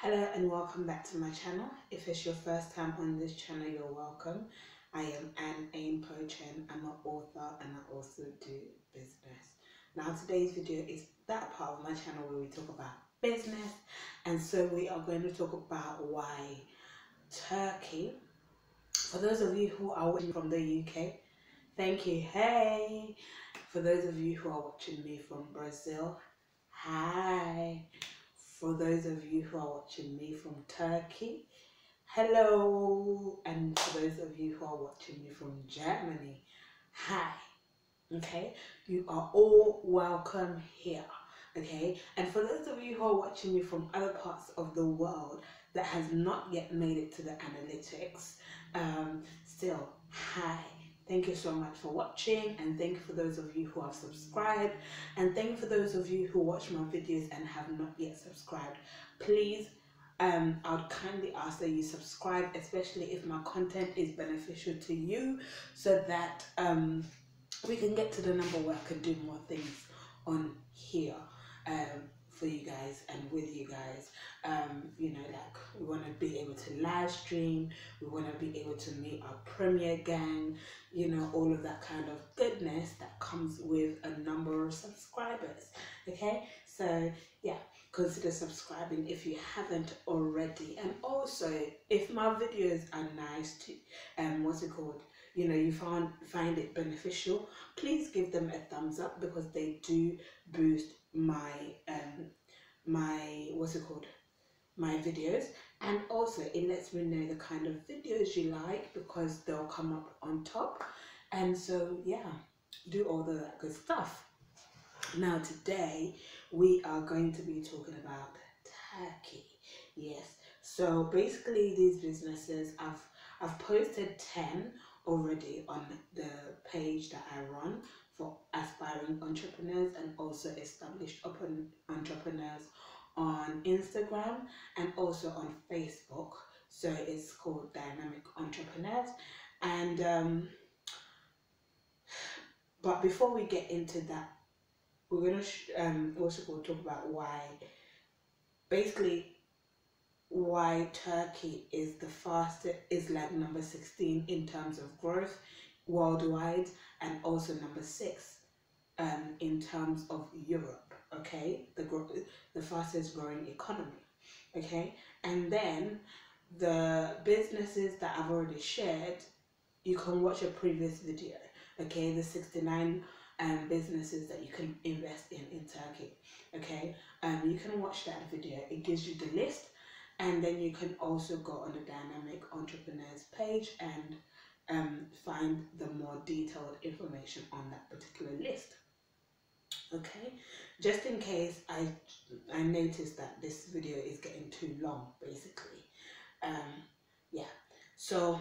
Hello and welcome back to my channel. If it's your first time on this channel, you're welcome. I am A.H.P. I'm an author and I also do business. Now today's video is that part of my channel where we talk about business, and so we are going to talk about why Turkey, for those of you who are watching from the UK, thank you, hey. For those of you who are watching me from Brazil, hi. For those of you who are watching me from Turkey, hello. And for those of you who are watching me from Germany, hi. Okay, you are all welcome here. Okay, and for those of you who are watching me from other parts of the world that has not yet made it to the analytics, still, hi. Thank you so much for watching, and thank you for those of you who have subscribed, and thank you for those of you who watch my videos and have not yet subscribed. Please, I would kindly ask that you subscribe, especially if my content is beneficial to you, so that we can get to the number where I can do more things on here for you guys and with you guys. You know, like we want to be able to live stream, we want to be able to meet our premiere gang, you know, all of that kind of goodness that comes with a number of subscribers. Okay, so yeah, consider subscribing if you haven't already, and also if my videos are nice to what's it called, you know, you find it beneficial, please give them a thumbs up, because they do boost my my videos, and also it lets me know the kind of videos you like, because they'll come up on top. And so yeah, do all the good stuff. Now today we are going to be talking about Turkey. Yes, so basically these businesses, I've posted 10 already on the page that I run for aspiring entrepreneurs and also established entrepreneurs on Instagram and also on Facebook. So it's called Dynamic Entrepreneurs. And but before we get into that, we're going to also go talk about basically why Turkey is the fastest, is like number 16 in terms of growth worldwide, and also number 6 in terms of Europe. Okay, the fastest growing economy. Okay, and then the businesses that I've already shared, you can watch a previous video. Okay, the 69 businesses that you can invest in Turkey. Okay, you can watch that video. It gives you the list, and then you can also go on the Dynamic Entrepreneurs page and find the more detailed information on that particular list. Okay, just in case I noticed that this video is getting too long, basically. Yeah, so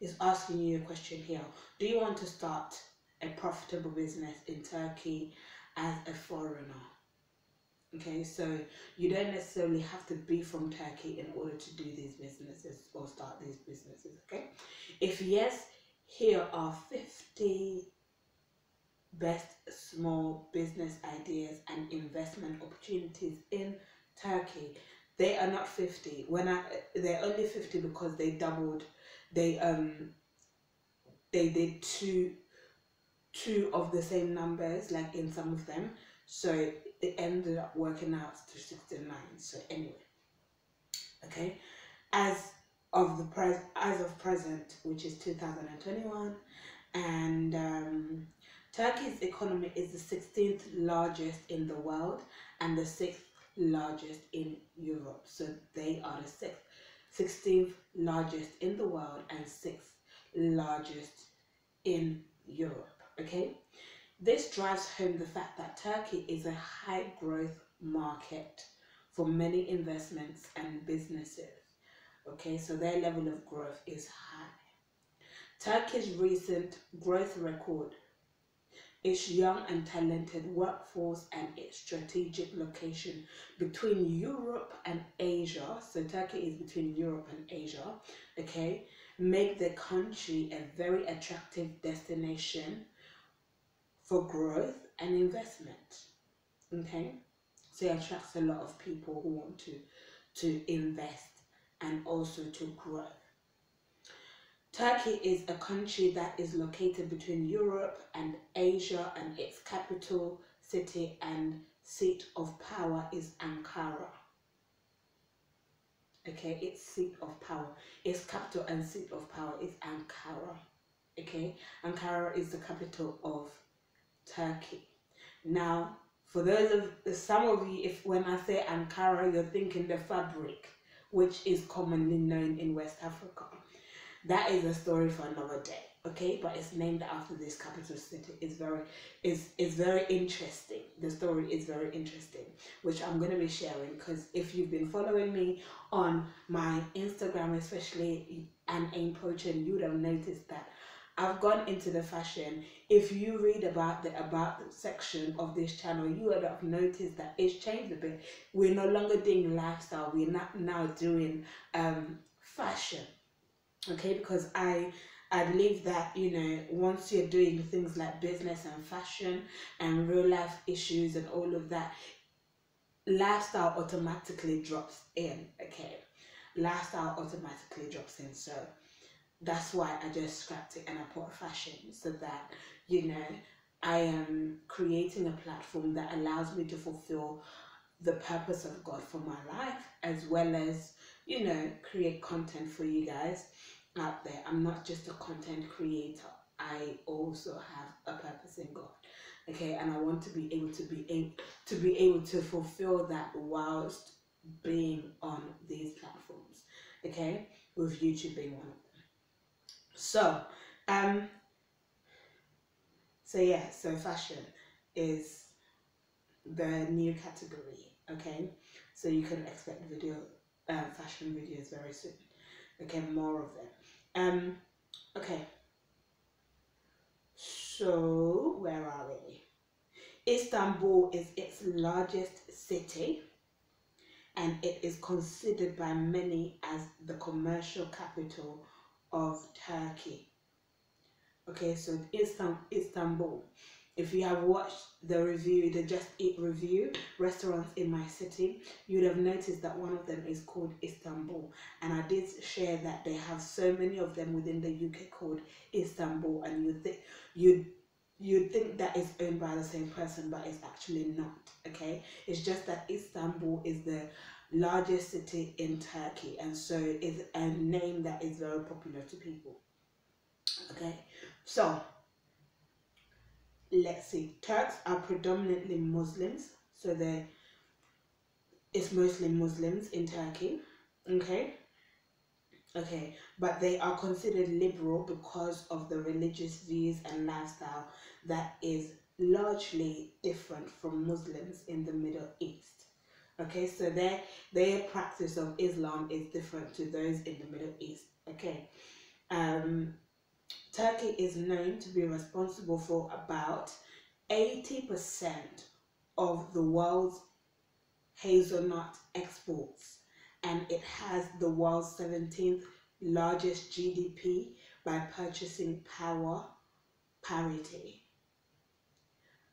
it's asking you a question here. Do you want to start a profitable business in Turkey as a foreigner? Okay, so you don't necessarily have to be from Turkey in order to do these businesses or start these businesses. Okay, if yes, here are 50 best small business ideas and investment opportunities in Turkey. They are not 50. They're only 50 because they doubled. They did two of the same numbers, like in some of them, so it ended up working out to 69. So anyway, okay, as of present, which is 2021, and Turkey's economy is the 16th largest in the world and the 6th largest in Europe. So they are the 16th largest in the world and 6th largest in Europe. Okay, this drives home the fact that Turkey is a high growth market for many investments and businesses. Okay, so their level of growth is high. Turkey's recent growth record, its young and talented workforce, and its strategic location between Europe and Asia, so Turkey is between Europe and Asia, okay, make the country a very attractive destination for growth and investment. Okay, so it attracts a lot of people who want to invest and also to grow. Turkey is a country that is located between Europe and Asia, and its capital city and seat of power is Ankara. Okay, its seat of power, its capital and seat of power is Ankara. Okay, Ankara is the capital of Turkey. Now, for those of some of you, if when I say Ankara, you're thinking the fabric, which is commonly known in West Africa. That is a story for another day, okay? But it's named after this capital city. It's very interesting. The story is very interesting, which I'm going to be sharing, because if you've been following me on my Instagram, especially A.H.P, you would have noticed that I've gone into the fashion. If you read about the about section of this channel, you would have noticed that it's changed a bit. We're no longer doing lifestyle. We're not now doing fashion. Okay, because I believe that, you know, once you're doing things like business and fashion and real life issues and all of that, lifestyle automatically drops in. Okay, lifestyle automatically drops in. So that's why I just scrapped it and I put fashion, so that, you know, I am creating a platform that allows me to fulfill the purpose of God for my life, as well as, you know, create content for you guys out there. I'm not just a content creator. I also have a purpose in God. Okay, and I want to be able to fulfill that whilst being on these platforms. Okay, with YouTube being one of them. So, so fashion is the new category. Okay, so you can expect fashion videos very soon. Okay, more of them. Okay, so where are we? Istanbul is its largest city, and it is considered by many as the commercial capital of Turkey. Okay, so Istanbul. If you have watched the review, the Just Eat review, restaurants in my city, you would have noticed that one of them is called Istanbul. And I did share that they have so many of them within the UK called Istanbul, and you'd think that it's owned by the same person, but it's actually not. Okay, it's just that Istanbul is the largest city in Turkey, and so it's a name that is very popular to people. Okay, so let's see. Turks are predominantly Muslims, so it's mostly Muslims in Turkey. Okay, but they are considered liberal because of the religious views and lifestyle that is largely different from Muslims in the Middle East. Okay, so their practice of Islam is different to those in the Middle East. Okay, Turkey is known to be responsible for about 80% of the world's hazelnut exports, and it has the world's 17th largest GDP by purchasing power parity.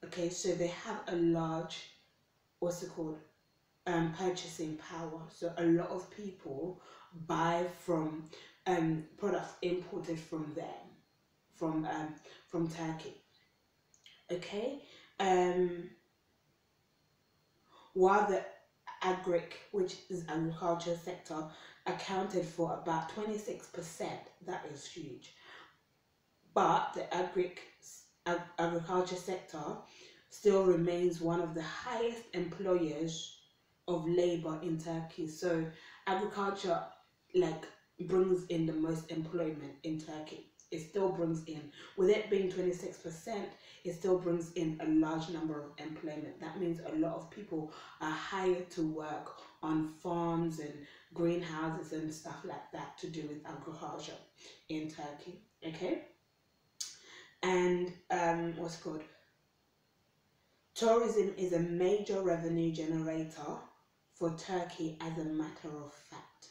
Okay, so they have a large, what's it called, purchasing power. So a lot of people buy from products imported from them, from Turkey. Okay, while the which is agriculture sector, accounted for about 26%. That is huge. But the agriculture sector still remains one of the highest employers of labor in Turkey. So agriculture brings in the most employment in Turkey. It still brings in, with it being 26%, it still brings in a large number of employment. That means a lot of people are hired to work on farms and greenhouses and stuff like that to do with agriculture in Turkey. Okay, and what's it called? Tourism is a major revenue generator for Turkey, as a matter of fact.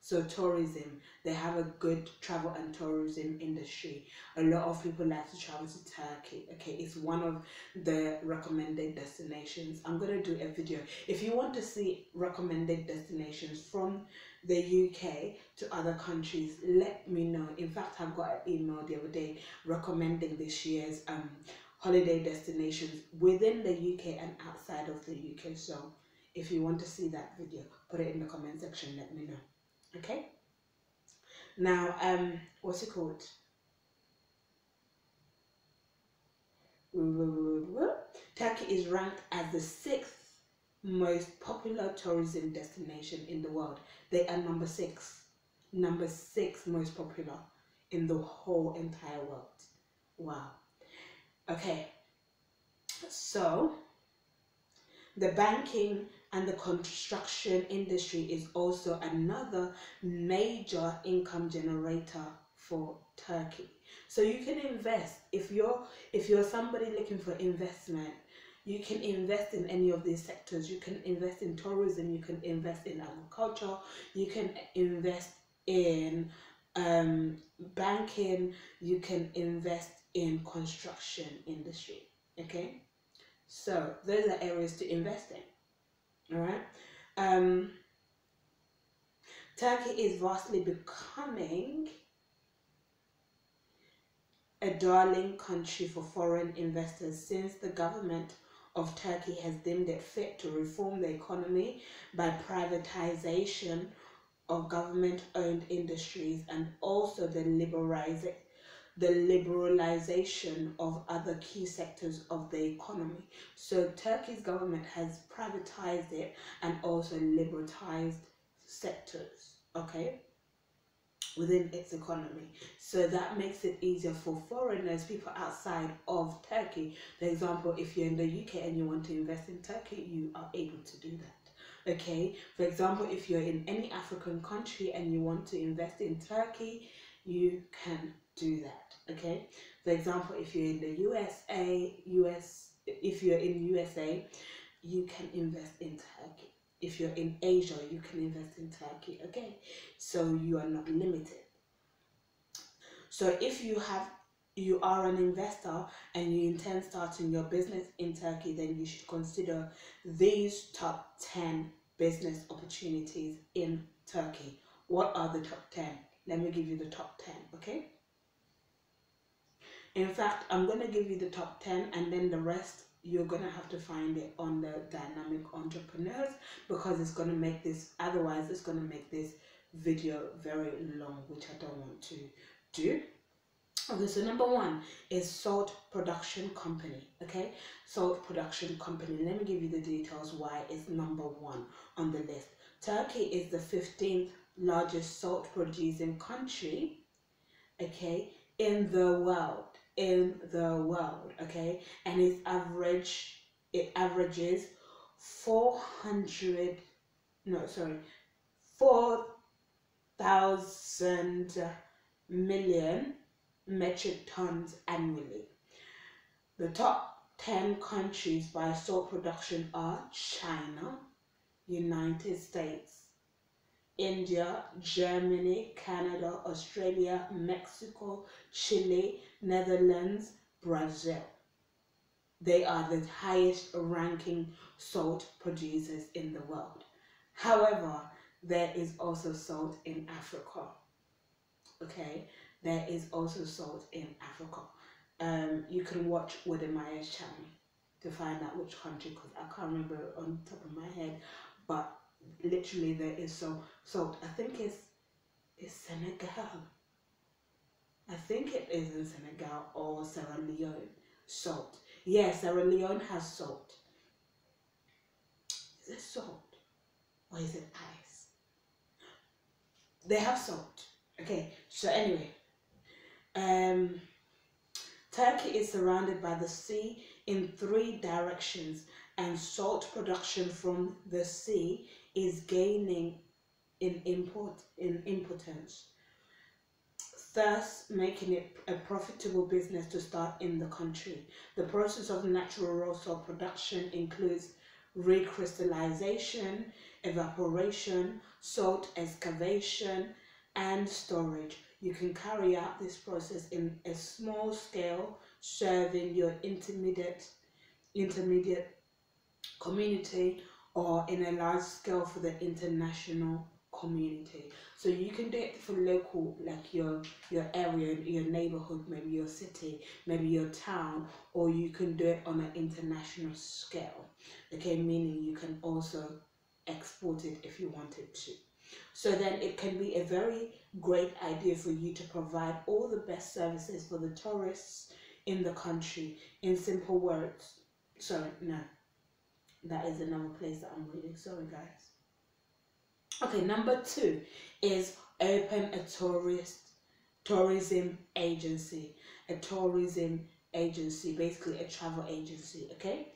So tourism, they have a good travel and tourism industry. A lot of people like to travel to Turkey. Okay, it's one of the recommended destinations. I'm gonna do a video. If you want to see recommended destinations from the UK to other countries, let me know. In fact, I got an email the other day recommending this year's holiday destinations within the UK and outside of the UK. So if you want to see that video, put it in the comment section, let me know. Okay, now what's it called? Turkey is ranked as the 6th most popular tourism destination in the world. They are number 6 most popular in the whole entire world. Wow. Okay, so the banking and the construction industry is also another major income generator for Turkey. So you can invest if you're somebody looking for investment. You can invest in any of these sectors. You can invest in tourism. You can invest in agriculture. You can invest in banking. You can invest in construction industry. Okay. So those are areas to invest in. All right. Turkey is vastly becoming a darling country for foreign investors since the government of Turkey has deemed it fit to reform the economy by privatization of government-owned industries and also the liberalization of other key sectors of the economy. So Turkey's government has privatized it and also liberalized sectors, okay, within its economy. So that makes it easier for foreigners, people outside of Turkey. For example, if you're in the UK and you want to invest in Turkey, you are able to do that. Okay, for example, if you're in any African country and you want to invest in Turkey, you can do that. Okay, for example, if you're in the if you're in USA, you can invest in Turkey. If you're in Asia, you can invest in Turkey. Okay, so you are not limited. So if you are an investor and you intend starting your business in Turkey, then you should consider these top 10 business opportunities in Turkey. What are the top 10? Let me give you the top 10, okay? In fact, I'm going to give you the top 10 and then the rest you're going to have to find it on the Dynamic Entrepreneurs, because it's going to make this, otherwise it's going to make this video very long, which I don't want to do. Okay, so number 1 is salt production company. Okay, salt production company. Let me give you the details why it's number 1 on the list. Turkey is the 15th largest salt producing country, okay, in the world. Okay, and it averages 4,000 million metric tons annually. The top 10 countries by salt production are China, United States, India, Germany, Canada, Australia, Mexico, Chile, Netherlands, Brazil. They are the highest ranking salt producers in the world. However, there is also salt in Africa. Okay, there is also salt in Africa. You can watch Wodemaya's channel to find out which country, because I can't remember on top of my head, but literally there is salt. I think it's Senegal. I think it is in Senegal or Sierra Leone. Salt. Yeah, Sierra Leone has salt. Is it salt or is it ice? They have salt. Okay, so anyway, Turkey is surrounded by the sea in 3 directions, and salt production from the sea is gaining in importance, thus making it a profitable business to start in the country. The process of natural raw salt production includes recrystallization, evaporation, salt excavation, and storage. You can carry out this process in a small scale, serving your intermediate community, or in a large scale for the international community. So you can do it for local, like your area, your neighborhood, maybe your city, maybe your town, or you can do it on an international scale. Okay, meaning you can also export it if you wanted to. So then it can be a very great idea for you to provide all the best services for the tourists in the country. In simple words, sorry, no, that is another place that I'm reading. Sorry, guys. Okay, number 2 is open a tourism agency. A tourism agency, basically a travel agency. Okay.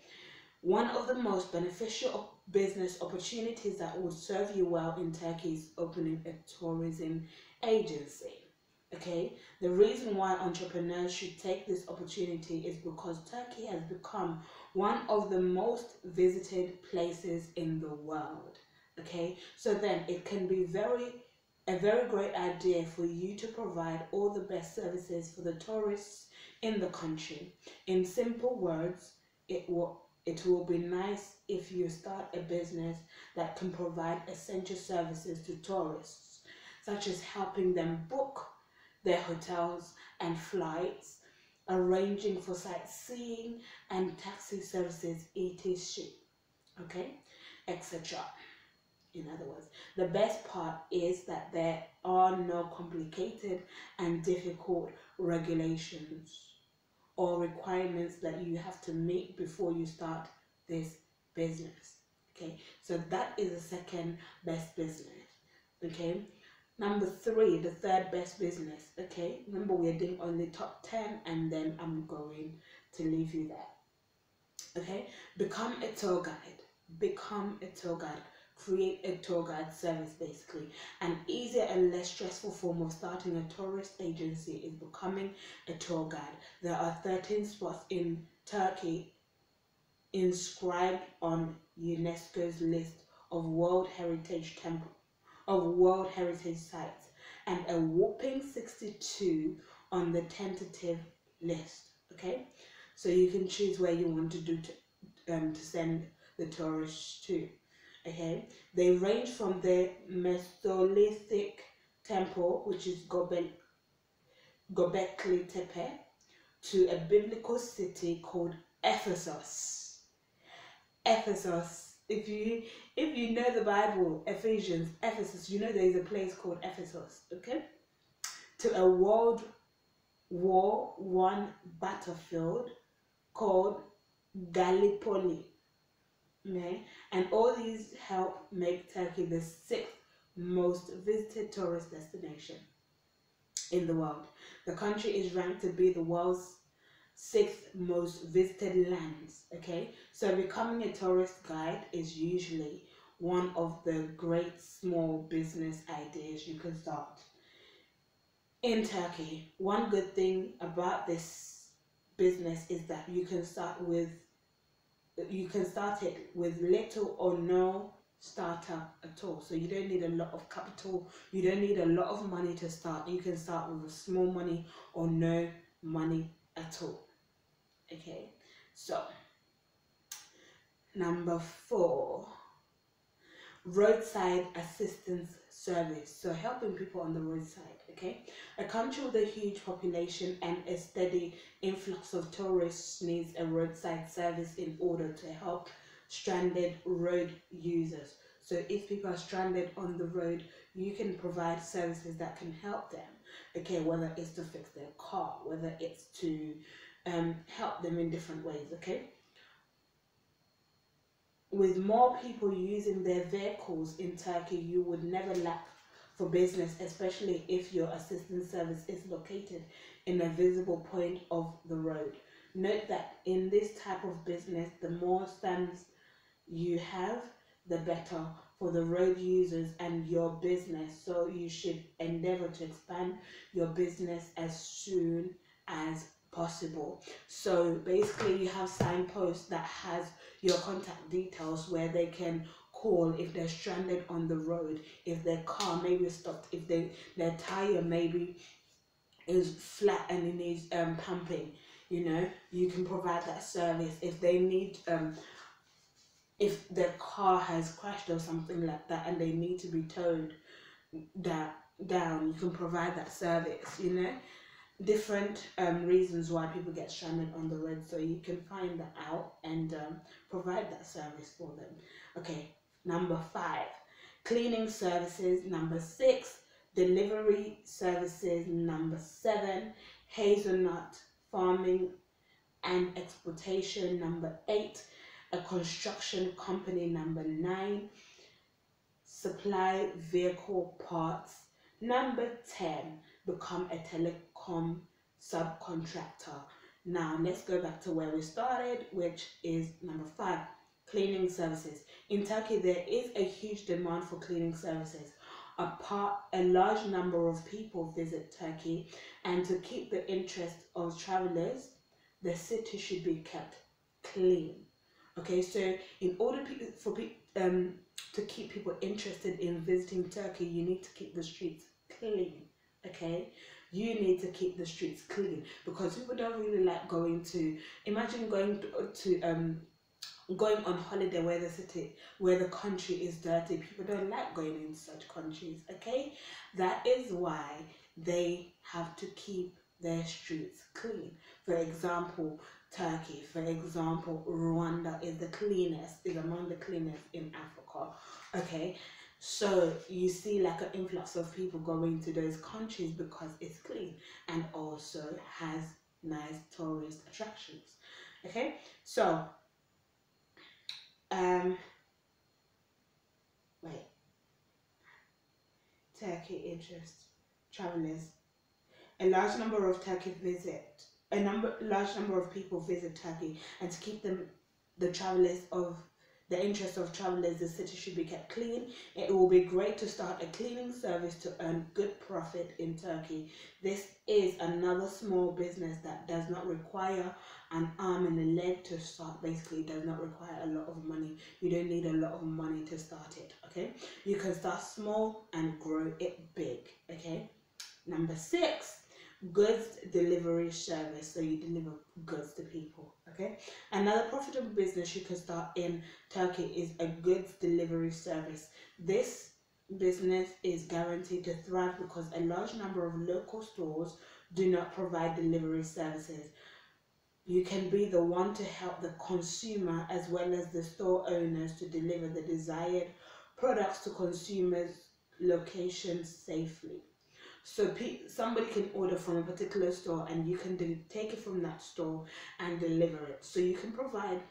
One of the most beneficial business opportunities that would serve you well in Turkey is opening a tourism agency. Okay, the reason why entrepreneurs should take this opportunity is because Turkey has become one of the most visited places in the world. Okay, so then it can be a very great idea for you to provide all the best services for the tourists in the country. In simple words, it will be nice if you start a business that can provide essential services to tourists, such as helping them book their hotels and flights, arranging for sightseeing and taxi services, etc. Okay, etc. In other words, the best part is that there are no complicated and difficult regulations or requirements that you have to meet before you start this business. Okay, so that is the second best business. Okay, number 3, the third best business. Okay, remember we are doing only top 10 and then I'm going to leave you there. Okay, become a tour guide. Become a tour guide. Create a tour guide service. Basically, an easier and less stressful form of starting a tourist agency is becoming a tour guide. There are 13 spots in Turkey inscribed on UNESCO's list of World Heritage sites, and a whopping 62 on the tentative list. Okay, so you can choose where you want to to send the tourists to. Okay, they range from the Mesolithic temple, which is Göbekli Tepe, to a biblical city called Ephesus. Ephesus. If you know the Bible, Ephesians, Ephesus, you know there is a place called Ephesus. Okay, to a World War I battlefield called Gallipoli. Okay? And all these help make Turkey the 6th most visited tourist destination in the world. The country is ranked to be the world's 6th most visited lands. Okay, so becoming a tourist guide is usually one of the great small business ideas you can start in Turkey. One good thing about this business is that you can start it with little or no startup at all. So you don't need a lot of capital, you don't need a lot of money to start. You can start with a small money or no money at all. Okay, so number 4, roadside assistance service. So helping people on the roadside. Okay, a country with a huge population and a steady influx of tourists needs a roadside service in order to help stranded road users. So if people are stranded on the road, you can provide services that can help them. Okay, whether it's to fix their car, whether it's to help them in different ways. Okay, with more people using their vehicles in Turkey, you would never lack for business, especially if your assistance service is located in a visible point of the road. Note that in this type of business, the more stands you have, the better for the road users and your business. So you should endeavor to expand your business as soon as possible. So basically you have signposts that has your contact details where they can call if they're stranded on the road, if their car maybe stopped, if their tire maybe is flat and it needs pumping. You know, you can provide that service. If they need if their car has crashed or something like that and they need to be towed that down, you can provide that service. You know, different reasons why people get stranded on the road, so you can find that out and provide that service for them. Okay, number 5, cleaning services. Number 6, delivery services. Number 7, hazelnut farming and exportation. Number 8, a construction company. Number 9, supply vehicle parts. Number 10, become a telecom subcontractor. Now let's go back to where we started, which is number 5, cleaning services. In Turkey, there is a huge demand for cleaning services. A large number of people visit Turkey, and to keep the interest of travelers, the city should be kept clean. Okay, so in order to keep people interested in visiting Turkey, you need to keep the streets clean. Okay, you need to keep the streets clean because people don't really like going to. Imagine going on holiday where the country is dirty. People don't like going in such countries. Okay, that is why they have to keep their streets clean. For example, Turkey, for example, Rwanda is among the cleanest in Africa. Okay, so you see like an influx of people going to those countries because it's clean and also has nice tourist attractions. Okay, so wait, Turkey interest travelers. Large number of people visit Turkey, and to keep the interest of travelers, the city should be kept clean. It will be great to start a cleaning service to earn good profit in Turkey. This is another small business that does not require an arm and a leg to start. Basically, it does not require a lot of money. You don't need a lot of money to start it. Okay, you can start small and grow it big. Okay. Number 6, goods delivery service. So you deliver goods to people. Okay. Another profitable business you can start in Turkey is a goods delivery service. This business is guaranteed to thrive because a large number of local stores do not provide delivery services. You can be the one to help the consumer as well as the store owners to deliver the desired products to consumers' locations safely. So somebody can order from a particular store and you can take it from that store and deliver it. So you can provide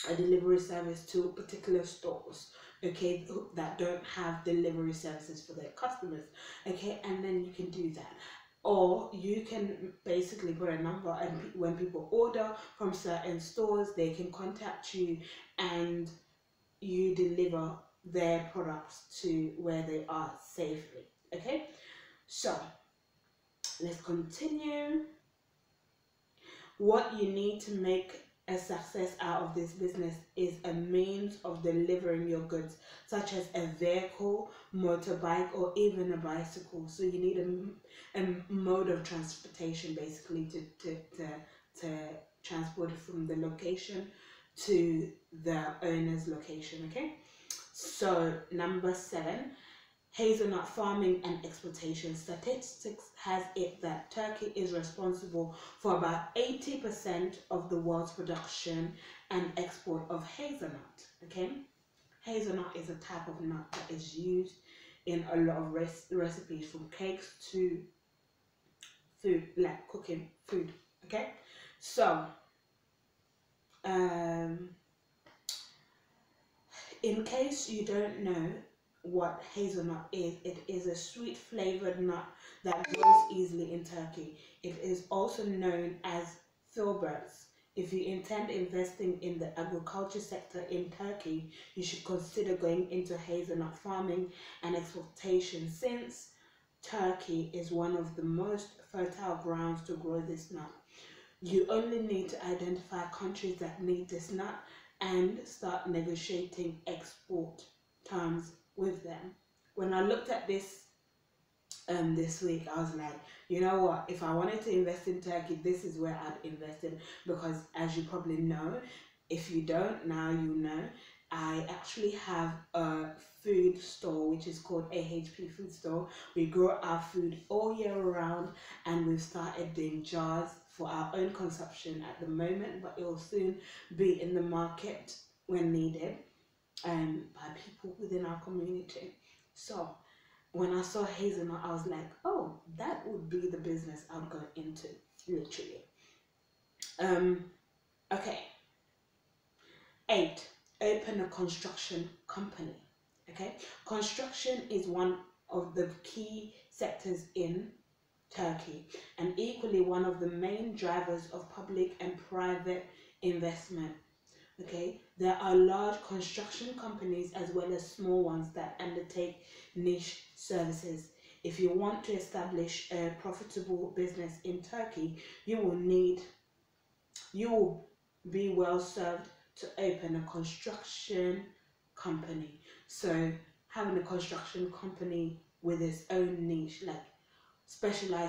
a delivery service to particular stores, okay, that don't have delivery services for their customers, okay, and then you can do that. Or you can basically put a number, and when people order from certain stores, they can contact you and you deliver their products to where they are safely. Okay, so let's continue. What you need to make a success out of this business is a means of delivering your goods, such as a vehicle, motorbike, or even a bicycle. So you need a mode of transportation basically to transport it from the location to the owner's location. Okay, so number 7, hazelnut farming and exploitation. Statistics has it that Turkey is responsible for about 80% of the world's production and export of hazelnut. Okay, hazelnut is a type of nut that is used in a lot of recipes, from cakes to food, like cooking food. Okay, so in case you don't know what hazelnut is, it is a sweet flavored nut that grows easily in Turkey. It is also known as filberts. If you intend investing in the agriculture sector in Turkey, you should consider going into hazelnut farming and exploitation, since Turkey is one of the most fertile grounds to grow this nut. You only need to identify countries that need this nut and start negotiating export terms with them. When I looked at this week, I was like, you know what, if I wanted to invest in Turkey, this is where I'd invest in, because as you probably know, if you don't now, you know, I actually have a food store which is called A.H.P food store. We grow our food all year round, and we've started doing jars for our own consumption at the moment, but it will soon be in the market when needed by people within our community. So when I saw hazelnut, I was like, oh, that would be the business I'd go into, literally. Okay. 8, open a construction company. Okay, construction is one of the key sectors in Turkey, and equally one of the main drivers of public and private investment. Okay, there are large construction companies as well as small ones that undertake niche services. If you want to establish a profitable business in Turkey, you will be well served to open a construction company. So having a construction company with its own niche, like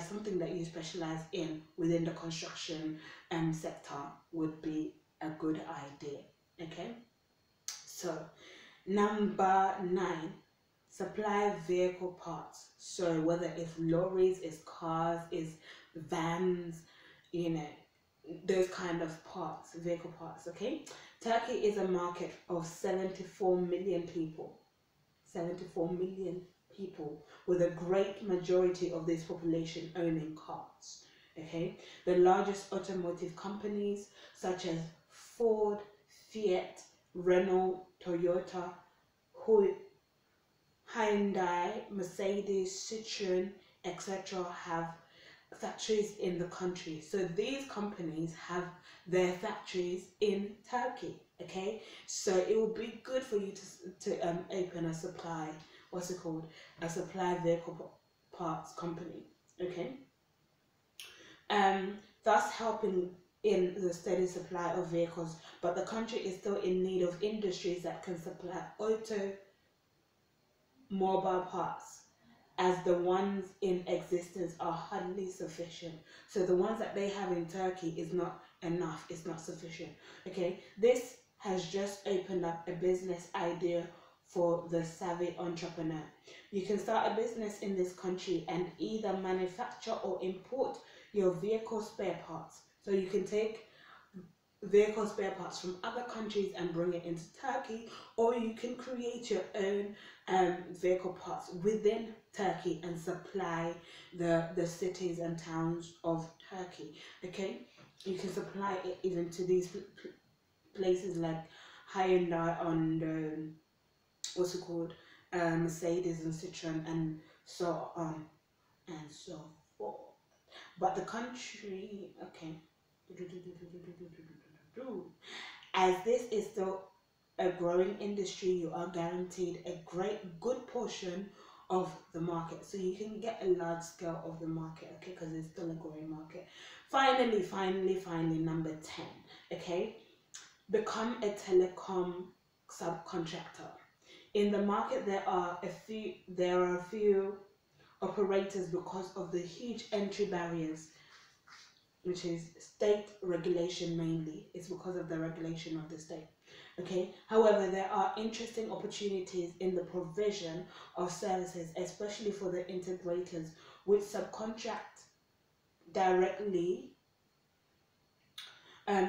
something that you specialize in within the construction sector, would be a good idea. Okay, so number 9, supply vehicle parts. So whether it's lorries, it's cars, it's vans, you know, those kind of parts, vehicle parts. Okay, Turkey is a market of 74 million people. 74 million people, with a great majority of this population owning cars. Okay, the largest automotive companies such as Ford, Fiat, Renault, Toyota, Hyundai, Mercedes, Citroen, etc. have factories in the country. So these companies have their factories in Turkey. Okay, so it will be good for you to open a supply, what's it called, a supply vehicle parts company. Okay, thus helping in the steady supply of vehicles, but the country is still in need of industries that can supply automobile parts, as the ones in existence are hardly sufficient. So the ones that they have in Turkey is not enough, it's not sufficient. Okay, this has just opened up a business idea for the savvy entrepreneur. You can start a business in this country and either manufacture or import your vehicle spare parts. So you can take vehicle spare parts from other countries and bring it into Turkey, or you can create your own vehicle parts within Turkey and supply the cities and towns of Turkey. Okay, you can supply it even to these places like Hyundai and what's it called, Mercedes and Citroen and so on and so forth. But the country, okay, as this is still a growing industry, you are guaranteed a good portion of the market. So you can get a large scale of the market, okay, because it's still a growing market. Finally, number 10, okay, become a telecom subcontractor. In the market, there are a few operators because of the huge entry barriers, which is state regulation mainly. It's because of the regulation of the state. Okay. However, there are interesting opportunities in the provision of services, especially for the integrators, which subcontract directly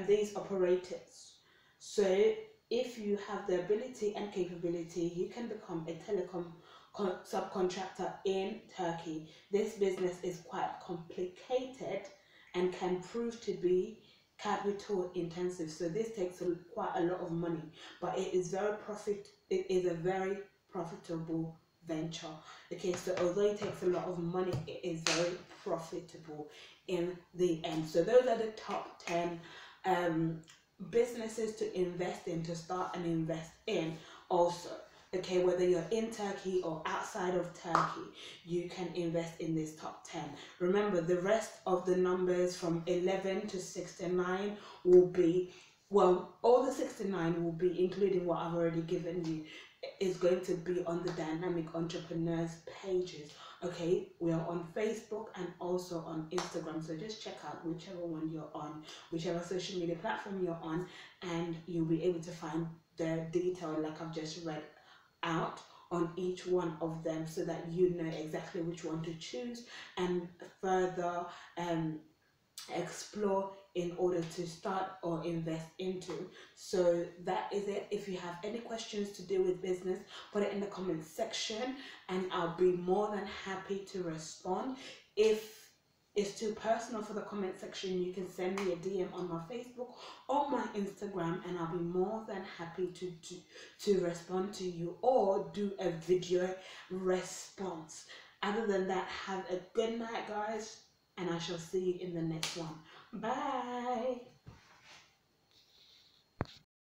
these operators. So if you have the ability and capability, you can become a telecom subcontractor in Turkey. This business is quite complicated and can prove to be capital intensive. So this takes quite a lot of money, but it is a very profitable venture. Okay, so although it takes a lot of money, it is very profitable in the end. So those are the top 10 businesses to invest in, to start and invest in. Also, Okay, whether you're in Turkey or outside of Turkey, you can invest in this top 10. Remember, the rest of the numbers from 11 to 69 will be, well, all the 69 will be, including what I've already given you, is going to be on the Dynamic Entrepreneurs pages. Okay, we are on Facebook and also on Instagram, so just check out whichever one you're on, whichever social media platform you're on, and you'll be able to find the detail like I've just read out on each one of them, so that you know exactly which one to choose and further explore in order to start or invest into. So that is it. If you have any questions to do with business, put it in the comment section and I'll be more than happy to respond. If it's too personal for the comment section, you can send me a DM on my Facebook or my Instagram and I'll be more than happy to respond to you or do a video response. Other than that, have a good night, guys, and I shall see you in the next one. Bye.